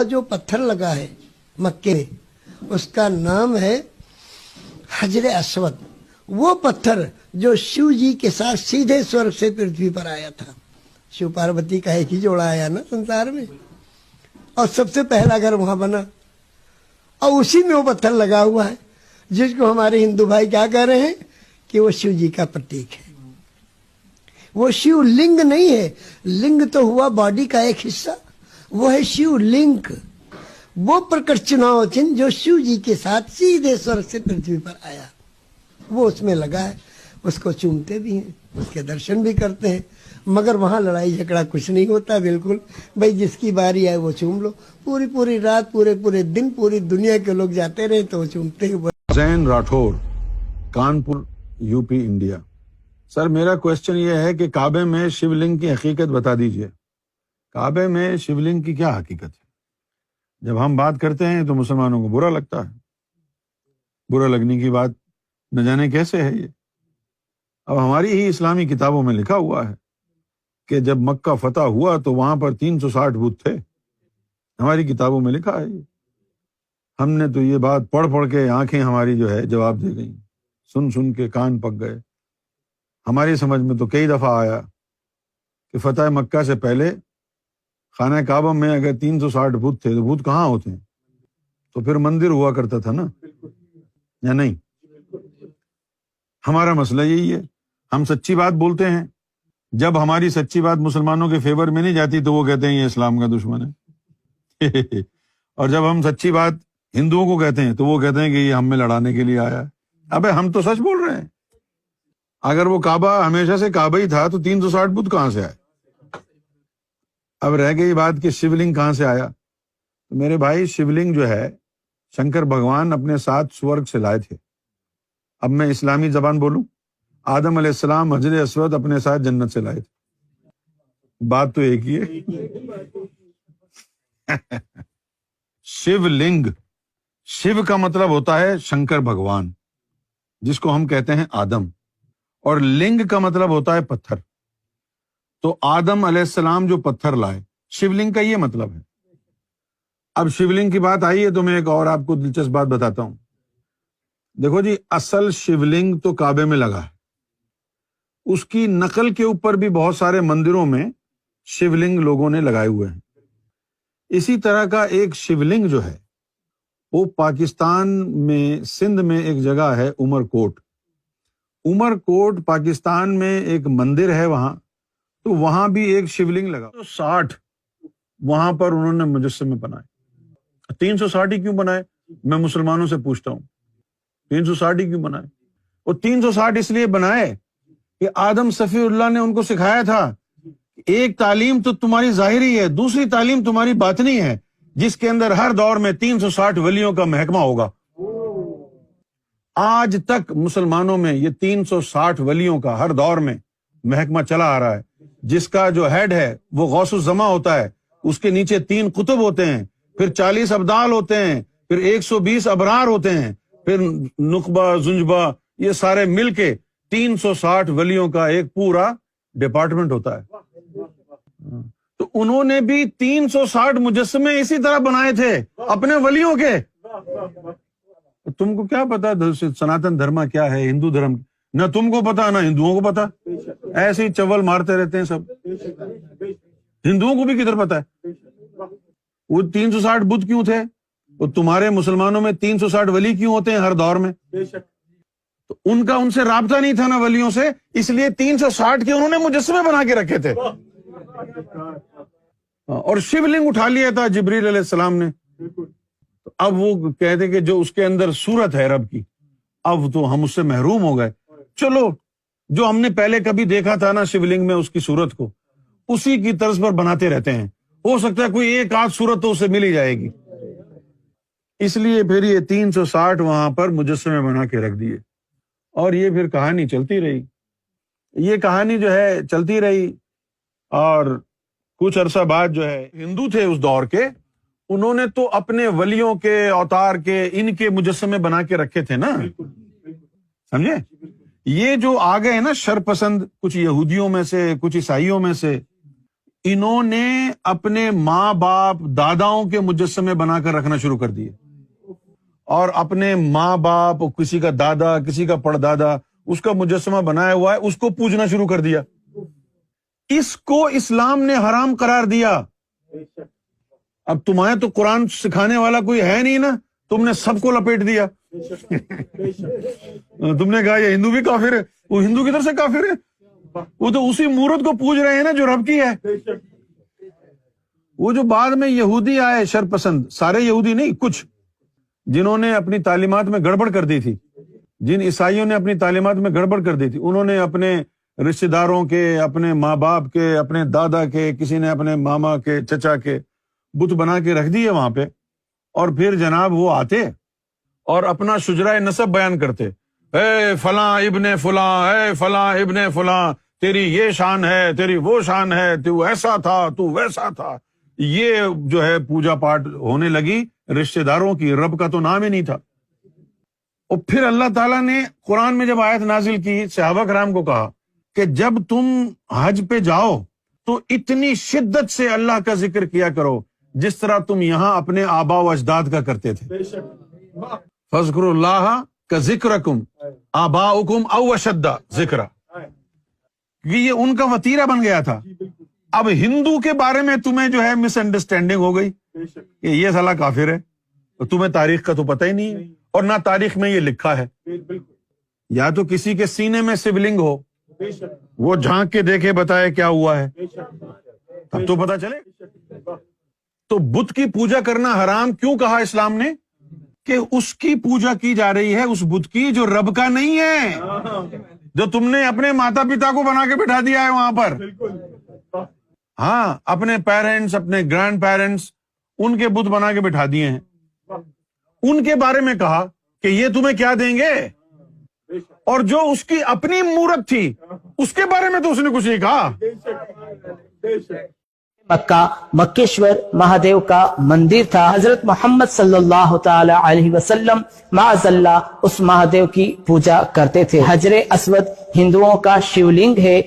جو پتھر لگا ہے مکے میں اس کا نام ہے حجر اسود. وہ پتھر جو شیو جی کے ساتھ سیدھے سورگ سے پرتھوی پر آیا تھا. شیو پاروتی کا ایک ہی جوڑا آیا نا سنسار میں, اور سب سے پہلا گھر وہاں بنا, اور اسی میں وہ پتھر لگا ہوا ہے جس کو ہمارے ہندو بھائی کیا کہہ رہے ہیں کہ وہ شیو جی کا پرتیک ہے. وہ شیو لنگ نہیں ہے, لنگ تو ہوا باڈی کا ایک حصہ, وہ ہے شیو لنگ. وہ پرکٹ چناؤ چن جو شیو جی کے ساتھ سیدھے سورگ سے پرتھوی پر آیا, وہ اس میں لگا ہے. اس کو چومتے بھی ہیں, اس کے درشن بھی کرتے ہیں, مگر وہاں لڑائی جھگڑا کچھ نہیں ہوتا. بالکل بھائی جس کی باری آئے وہ چوم لو. پوری رات پورے دن پوری دنیا کے لوگ جاتے رہے تو وہ چومتے ہیں. Zain Rathore, Kanpur, U P, India. Sir میرا کوشچن یہ ہے کہ کعبے میں شیو لنگ کی حقیقت بتا دیجئے. کعبے میں شیو لنگ کی کیا حقیقت ہے؟ جب ہم بات کرتے ہیں تو مسلمانوں کو برا لگتا ہے. برا لگنے کی بات نہ جانے کیسے ہے یہ. اب ہماری ہی اسلامی کتابوں میں لکھا ہوا ہے کہ جب مکہ فتح ہوا تو وہاں پر 360 بت تھے. ہماری کتابوں میں لکھا ہے یہ. ہم نے تو یہ بات پڑھ کے آنکھیں ہماری جو ہے جواب دے گئیں, سن کے کان پک گئے. ہماری سمجھ میں تو کئی دفعہ آیا کہ فتح مکہ سے پہلے خانہ کعبہ میں اگر 360 بت تھے تو بت کہاں ہوتے ہیں؟ تو پھر مندر ہوا کرتا تھا نا, یا نہیں؟ ہمارا مسئلہ یہی ہے, ہم سچی بات بولتے ہیں. جب ہماری سچی بات مسلمانوں کے فیور میں نہیں جاتی تو وہ کہتے ہیں یہ اسلام کا دشمن ہے. اور جب ہم سچی بات ہندوؤں کو کہتے ہیں تو وہ کہتے ہیں کہ یہ ہم میں لڑانے کے لیے آیا ہے. ابے ہم تو سچ بول رہے ہیں. اگر وہ کعبہ ہمیشہ سے کعبہ ہی تھا تو 360 بت کہاں سے آئے؟ اب رہ گئی بات کہ شیو لنگ کہاں سے آیا. تو میرے بھائی شیو لنگ جو ہے شنکر بھگوان اپنے ساتھ سورگ سے لائے تھے. اب میں اسلامی زبان بولوں, آدم علیہ السلام حجر اسود اپنے ساتھ جنت سے لائے تھے. بات تو ایک ہی ہے. شیو لنگ, شیو کا مطلب ہوتا ہے شنکر بھگوان جس کو ہم کہتے ہیں آدم, اور لنگ کا مطلب ہوتا ہے پتھر. تو آدم علیہ السلام جو پتھر لائے, شیو لنگ کا یہ مطلب ہے. اب شیو لنگ کی بات آئی ہے تو میں ایک اور آپ کو دلچسپ بات بتاتا ہوں. دیکھو جی, اصل شیو لنگ تو کعبے میں لگا ہے. اس کی نقل کے اوپر بھی بہت سارے مندروں میں شیو لنگ لوگوں نے لگائے ہوئے ہیں. اسی طرح کا ایک شیو لنگ جو ہے وہ پاکستان میں سندھ میں ایک جگہ ہے عمر کوٹ. عمر کوٹ پاکستان میں ایک مندر ہے وہاں, تو وہاں بھی ایک شیو لنگ لگا. 360 وہاں پر انہوں نے مجسمے بنائے. 360 ہی کیوں بنائے میں مسلمانوں سے پوچھتا ہوں, 360 ہی کیوں بنائے؟ وہ 360 اس لیے بنائے کہ آدم صفی اللہ نے ان کو سکھایا تھا ایک تعلیم تو تمہاری ظاہری ہے, دوسری تعلیم تمہاری باطنی ہے, جس کے اندر ہر دور میں 360 ولیوں کا محکمہ ہوگا. آج تک مسلمانوں میں یہ 360 ولیوں کا ہر دور میں محکمہ چلا آ رہا ہے, جس کا جو ہیڈ ہے وہ غوث الزماں ہوتا ہے. اس کے نیچے 3 قطب ہوتے ہیں, پھر 40 ابدال ہوتے ہیں, پھر 120 ابرار ہوتے ہیں, پھر نخبہ زنجبہ, یہ سارے مل کے 360 ولیوں کا ایک پورا ڈپارٹمنٹ ہوتا ہے. تو انہوں نے بھی 360 مجسمے اسی طرح بنائے تھے اپنے ولیوں کے. تم کو کیا پتا سناتن دھرما کیا ہے, ہندو دھرم, نہ تم کو پتا نہ ہندوؤں کو پتا. ایسے ہی چول مارتے رہتے ہیں سب. ہندوؤں کو بھی کدھر پتا ہے وہ 360 بت کیوں تھے, وہ تمہارے مسلمانوں میں 360 ولی کیوں ہوتے ہیں ہر دور میں. تو ان کا ان سے رابطہ نہیں تھا نا ولیوں سے, اس لیے 360 کے انہوں نے مجسمے بنا کے رکھے تھے. اور شیو لنگ اٹھا لیا تھا جبریل علیہ السلام نے. اب وہ کہتے کہ جو اس کے اندر صورت ہے رب کی, اب تو ہم اس سے محروم ہو گئے. چلو جو ہم نے پہلے کبھی دیکھا تھا نا شیو لنگ میں اس کی صورت کو, اسی کی طرز پر بناتے رہتے ہیں. ہو سکتا ہے کوئی ایک آدھ صورت تو اسے مل ہی جائے گی. اس لیے پھر یہ 360 وہاں پر مجسمے بنا کے رکھ دیے, اور یہ پھر کہانی چلتی رہی. یہ کہانی جو ہے چلتی رہی, اور کچھ عرصہ بعد جو ہے ہندو تھے اس دور کے, انہوں نے تو اپنے ولیوں کے اوتار کے ان کے مجسمے بنا کے رکھے تھے نا, سمجھے. یہ جو آ گئے نا شر پسند, کچھ یہودیوں میں سے کچھ عیسائیوں میں سے, انہوں نے اپنے ماں باپ داداؤں کے مجسمے بنا کر رکھنا شروع کر دیے، اور اپنے ماں باپ، کسی کا دادا، کسی کا پڑدادا، اس کا مجسمہ بنایا ہوا ہے، اس کو پوجنا شروع کر دیا۔ اس کو اسلام نے حرام قرار دیا۔ اب تمہیں تو قرآن سکھانے والا کوئی ہے نہیں نا، تم نے سب کو لپیٹ دیا۔ تم نے کہا یہ ہندو بھی کافر ہے، وہ ہندو کی طرف سے کافر ہے، وہ تو اسی مورت کو پوج رہے ہیں نا جو رب کی ہے۔ وہ جو بعد میں یہودی آئے شر پسند، سارے یہودی نہیں، کچھ جنہوں نے اپنی تعلیمات میں گڑبڑ کر دی تھی، جن عیسائیوں نے اپنی تعلیمات میں گڑبڑ کر دی تھی، انہوں نے اپنے رشتہ داروں کے، اپنے ماں باپ کے، اپنے دادا کے، کسی نے اپنے ماما کے، چچا کے بت بنا کے رکھ دیے وہاں پہ، اور پھر جناب وہ آتے اور اپنا شجرہ نسب بیان کرتے، اے فلاں ابن فلاں، اے فلاں ابن فلاں، تیری یہ شان ہے، تیری وہ شان ہے، تو ایسا تھا، تو ویسا تھا۔ یہ جو ہے پوجا پاٹ ہونے لگی رشتہ داروں کی، رب کا تو نام ہی نہیں تھا۔ اور پھر اللہ تعالیٰ نے قرآن میں جب آیت نازل کی، صحابہ کرام کو کہا کہ جب تم حج پہ جاؤ تو اتنی شدت سے اللہ کا ذکر کیا کرو جس طرح تم یہاں اپنے آبا و اجداد کا کرتے تھے۔ فاذکروا اللہ کذکرکم آباؤکم او اشد ذکرا، یہ ان کا وتیرہ بن گیا تھا۔ اب ہندو کے بارے میں تمہیں جو ہے مس انڈرسٹینڈنگ ہو گئی کہ یہ سالا کافر ہے، تو تمہیں تاریخ کا تو پتہ ہی نہیں ہے، اور نہ تاریخ میں یہ لکھا ہے۔ یا تو کسی کے سینے میں شیولنگ ہو، وہ جھانک کے دیکھے بتائے کیا ہوا ہے، تب تو پتہ چلے۔ تو بت کی پوجا کرنا حرام کیوں کہا اسلام نے؟ کہ اس کی پوجا کی جا رہی ہے، اس بت کی جو رب کا نہیں ہے، جو تم نے اپنے ماتا پتا کو بنا کے بٹھا دیا ہے وہاں پر۔ ہاں، اپنے پیرنٹس، اپنے گرینڈ پیرنٹس، ان کے بت بنا کے بٹھا دیے ہیں۔ ان کے بارے میں کہا کہ یہ تمہیں کیا دیں گے، اور جو اس کی اپنی مورت تھی اس کے بارے میں تو اس نے کچھ نہیں کہا۔ مکہ مکیشور مہادیو کا مندر تھا۔ حضرت محمد صلی اللہ تعالی علیہ وسلم معاذ اللہ اس مہادیو کی پوجا کرتے تھے۔ حجر اسود ہندوؤں کا شیولنگ ہے۔